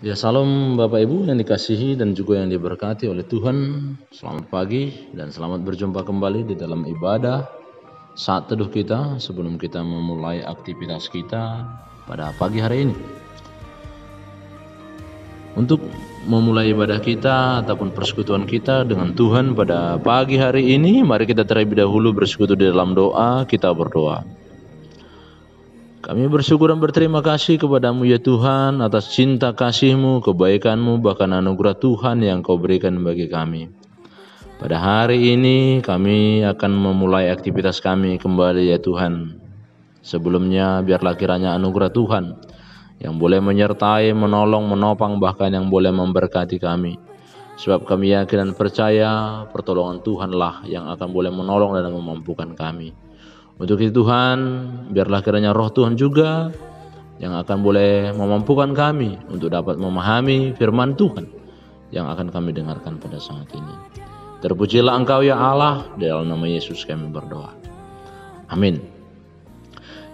Ya, salam Bapak Ibu yang dikasihi dan juga yang diberkati oleh Tuhan. Selamat pagi dan selamat berjumpa kembali di dalam ibadah saat teduh kita sebelum kita memulai aktivitas kita pada pagi hari ini. Untuk memulai ibadah kita ataupun persekutuan kita dengan Tuhan pada pagi hari ini, mari kita terlebih dahulu bersekutu di dalam doa. Kita berdoa. Kami bersyukur dan berterima kasih kepadamu ya Tuhan atas cinta kasih-Mu, kebaikan-Mu, bahkan anugerah Tuhan yang Kau berikan bagi kami. Pada hari ini kami akan memulai aktivitas kami kembali ya Tuhan. Sebelumnya biarlah kiranya anugerah Tuhan yang boleh menyertai, menolong, menopang, bahkan yang boleh memberkati kami. Sebab kami yakin dan percaya pertolongan Tuhanlah yang akan boleh menolong dan memampukan kami. Untuk itu Tuhan, biarlah kiranya roh Tuhan juga yang akan boleh memampukan kami untuk dapat memahami firman Tuhan yang akan kami dengarkan pada saat ini. Terpujilah Engkau ya Allah, di dalam nama Yesus kami berdoa. Amin.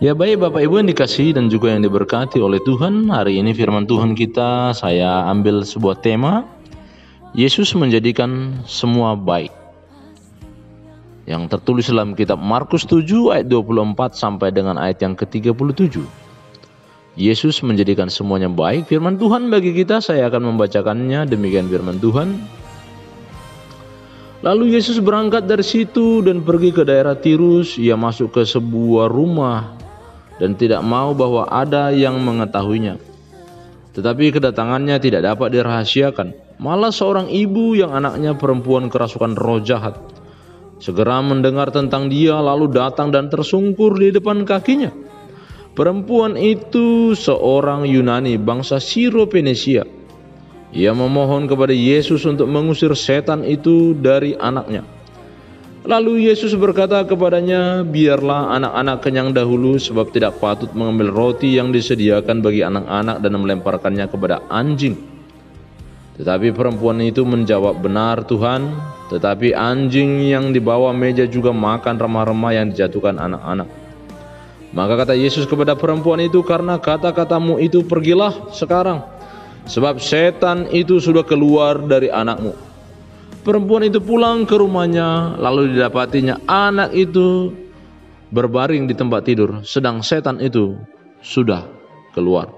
Ya baik Bapak Ibu yang dikasihi dan juga yang diberkati oleh Tuhan, hari ini firman Tuhan kita saya ambil sebuah tema, Yesus menjadikan semua baik, yang tertulis dalam kitab Markus 7 ayat 24 sampai dengan ayat yang ke-37. Yesus menjadikan semuanya baik. Firman Tuhan bagi kita, saya akan membacakannya. Demikian firman Tuhan. Lalu Yesus berangkat dari situ dan pergi ke daerah Tirus. Ia masuk ke sebuah rumah dan tidak mau bahwa ada yang mengetahuinya. Tetapi kedatangannya tidak dapat dirahasiakan. Malah seorang ibu yang anaknya perempuan kerasukan roh jahat segera mendengar tentang dia, lalu datang dan tersungkur di depan kakinya. Perempuan itu seorang Yunani bangsa Siro-Fenisia. Ia memohon kepada Yesus untuk mengusir setan itu dari anaknya. Lalu Yesus berkata kepadanya, biarlah anak-anak kenyang dahulu, sebab tidak patut mengambil roti yang disediakan bagi anak-anak dan melemparkannya kepada anjing. Tetapi perempuan itu menjawab, benar Tuhan, tetapi anjing yang di bawah meja juga makan remah-remah yang dijatuhkan anak-anak. Maka kata Yesus kepada perempuan itu, karena kata-katamu itu pergilah sekarang, sebab setan itu sudah keluar dari anakmu. Perempuan itu pulang ke rumahnya, lalu didapatinya anak itu berbaring di tempat tidur, sedang setan itu sudah keluar.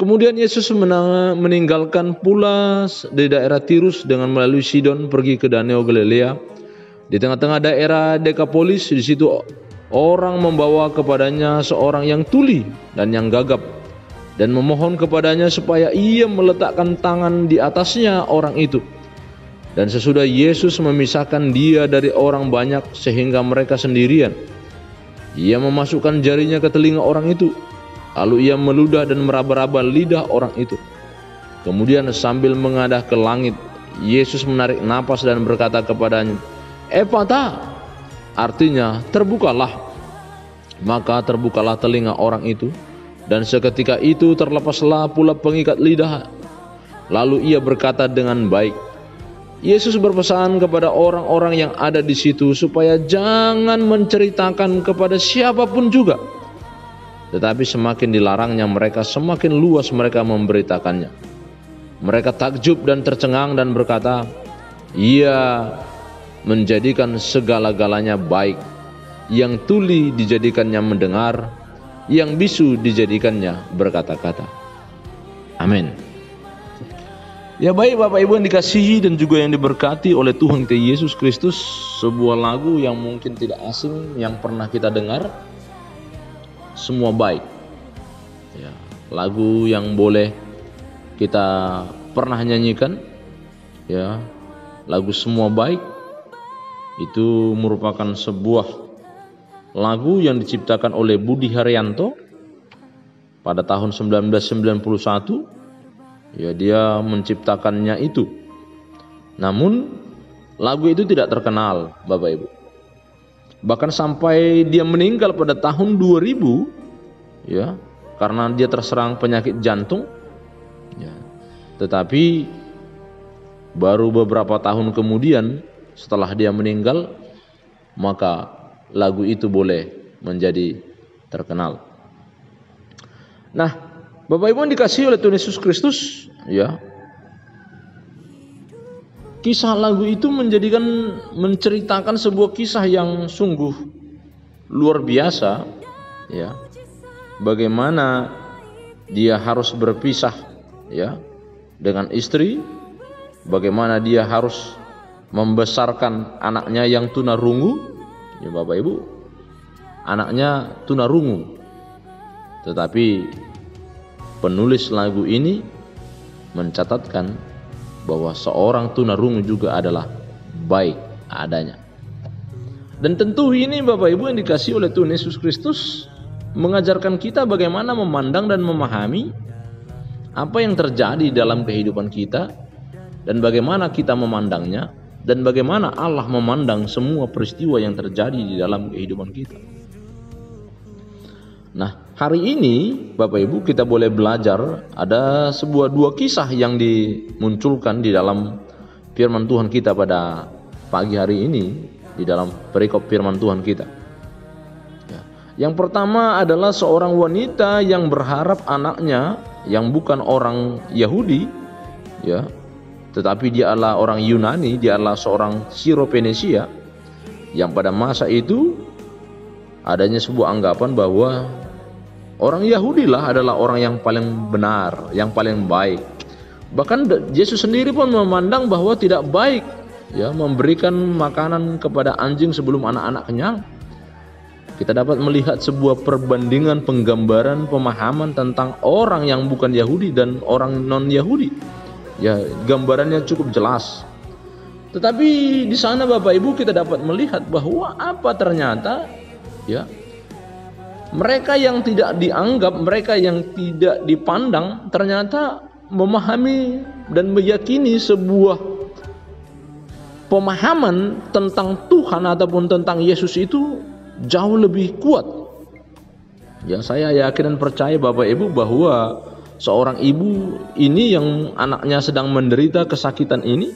Kemudian Yesus meninggalkan pula di daerah Tirus dengan melalui Sidon pergi ke Danau Galilea. Di tengah-tengah daerah Dekapolis, di situ orang membawa kepadanya seorang yang tuli dan yang gagap dan memohon kepadanya supaya ia meletakkan tangan di atasnya orang itu. Dan sesudah Yesus memisahkan dia dari orang banyak sehingga mereka sendirian, ia memasukkan jarinya ke telinga orang itu. Lalu ia meludah dan meraba-raba lidah orang itu. Kemudian sambil mengadah ke langit, Yesus menarik napas dan berkata kepadanya, Ephata, artinya terbukalah. Maka terbukalah telinga orang itu, dan seketika itu terlepaslah pula pengikat lidah. Lalu ia berkata dengan baik. Yesus berpesan kepada orang-orang yang ada di situ supaya jangan menceritakan kepada siapapun juga. Tetapi semakin dilarangnya mereka, semakin luas mereka memberitakannya. Mereka takjub dan tercengang dan berkata, ia menjadikan segala-galanya baik. Yang tuli dijadikannya mendengar, yang bisu dijadikannya berkata-kata. Amin. Ya baik Bapak Ibu yang dikasihi dan juga yang diberkati oleh Tuhan kita Yesus Kristus, sebuah lagu yang mungkin tidak asing yang pernah kita dengar. Semua baik ya, lagu yang boleh kita pernah nyanyikan ya. Lagu Semua Baik itu merupakan sebuah lagu yang diciptakan oleh Budi Haryanto pada tahun 1991 ya. Dia menciptakannya itu, namun lagu itu tidak terkenal Bapak Ibu. Bahkan sampai dia meninggal pada tahun 2000 ya, karena dia terserang penyakit jantung ya. Tetapi baru beberapa tahun kemudian setelah dia meninggal, maka lagu itu boleh menjadi terkenal. Nah Bapak Ibu yang dikasihi oleh Tuhan Yesus Kristus, ya. Kisah lagu itu menceritakan sebuah kisah yang sungguh luar biasa, ya. Bagaimana dia harus berpisah, ya, dengan istri, bagaimana dia harus membesarkan anaknya yang tunarungu, ya Bapak Ibu, anaknya tunarungu. Tetapi penulis lagu ini mencatatkan bahwa seorang tunarungu juga adalah baik adanya. Dan tentu ini Bapak Ibu yang dikasihi oleh Tuhan Yesus Kristus mengajarkan kita bagaimana memandang dan memahami apa yang terjadi dalam kehidupan kita, dan bagaimana kita memandangnya, dan bagaimana Allah memandang semua peristiwa yang terjadi di dalam kehidupan kita. Nah, hari ini Bapak Ibu kita boleh belajar ada dua kisah yang dimunculkan di dalam firman Tuhan kita pada pagi hari ini, di dalam perikop firman Tuhan kita. Ya. Yang pertama adalah seorang wanita yang berharap anaknya yang bukan orang Yahudi, ya, tetapi dia adalah orang Yunani, dia adalah seorang Syro-Fenisia, yang pada masa itu adanya sebuah anggapan bahwa orang Yahudi lah adalah orang yang paling benar, yang paling baik. Bahkan Yesus sendiri pun memandang bahwa tidak baik, ya, memberikan makanan kepada anjing sebelum anak-anak kenyang. Kita dapat melihat sebuah perbandingan, penggambaran, pemahaman tentang orang yang bukan Yahudi dan orang non-Yahudi. Ya, gambarannya cukup jelas. Tetapi di sana Bapak Ibu kita dapat melihat bahwa apa ternyata, ya, mereka yang tidak dianggap, mereka yang tidak dipandang, ternyata memahami dan meyakini sebuah pemahaman tentang Tuhan ataupun tentang Yesus itu jauh lebih kuat. Ya, saya yakin dan percaya Bapak Ibu bahwa seorang ibu ini yang anaknya sedang menderita kesakitan ini,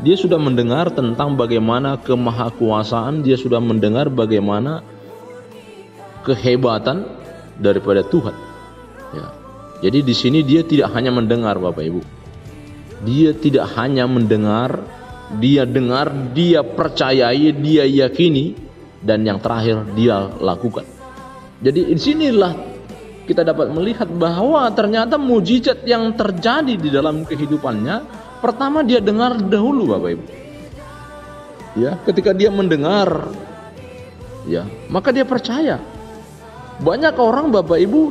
dia sudah mendengar tentang bagaimana kemahakuasaan, dia sudah mendengar bagaimana kehebatan daripada Tuhan. Ya. Jadi di sini dia tidak hanya mendengar Bapak Ibu. Dia tidak hanya mendengar, dia dengar, dia percayai, dia yakini, dan yang terakhir dia lakukan. Jadi di sinilah kita dapat melihat bahwa ternyata mujizat yang terjadi di dalam kehidupannya, pertama dia dengar dahulu Bapak Ibu. Ya, ketika dia mendengar, ya, maka dia percaya. Banyak orang Bapak Ibu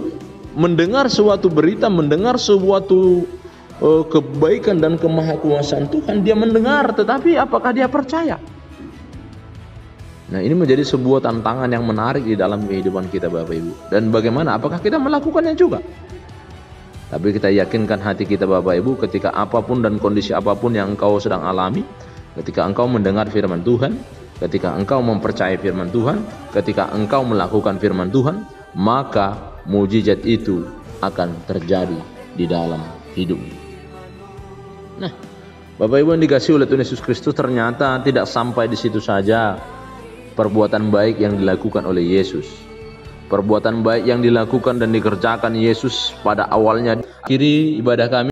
mendengar suatu berita, mendengar suatu kebaikan dan kemahakuasaan Tuhan, dia mendengar, tetapi apakah dia percaya? Nah, ini menjadi sebuah tantangan yang menarik di dalam kehidupan kita Bapak Ibu. Dan bagaimana, apakah kita melakukannya juga? Tapi kita yakinkan hati kita Bapak Ibu, ketika apapun dan kondisi apapun yang engkau sedang alami, ketika engkau mendengar firman Tuhan, ketika engkau mempercayai firman Tuhan, ketika engkau melakukan firman Tuhan, maka mujizat itu akan terjadi di dalam hidupmu. Nah, Bapak Ibu yang dikasihi oleh Tuhan Yesus Kristus, ternyata tidak sampai di situ saja perbuatan baik yang dilakukan oleh Yesus. Perbuatan baik yang dilakukan dan dikerjakan Yesus pada awalnya. Akhiri ibadah kami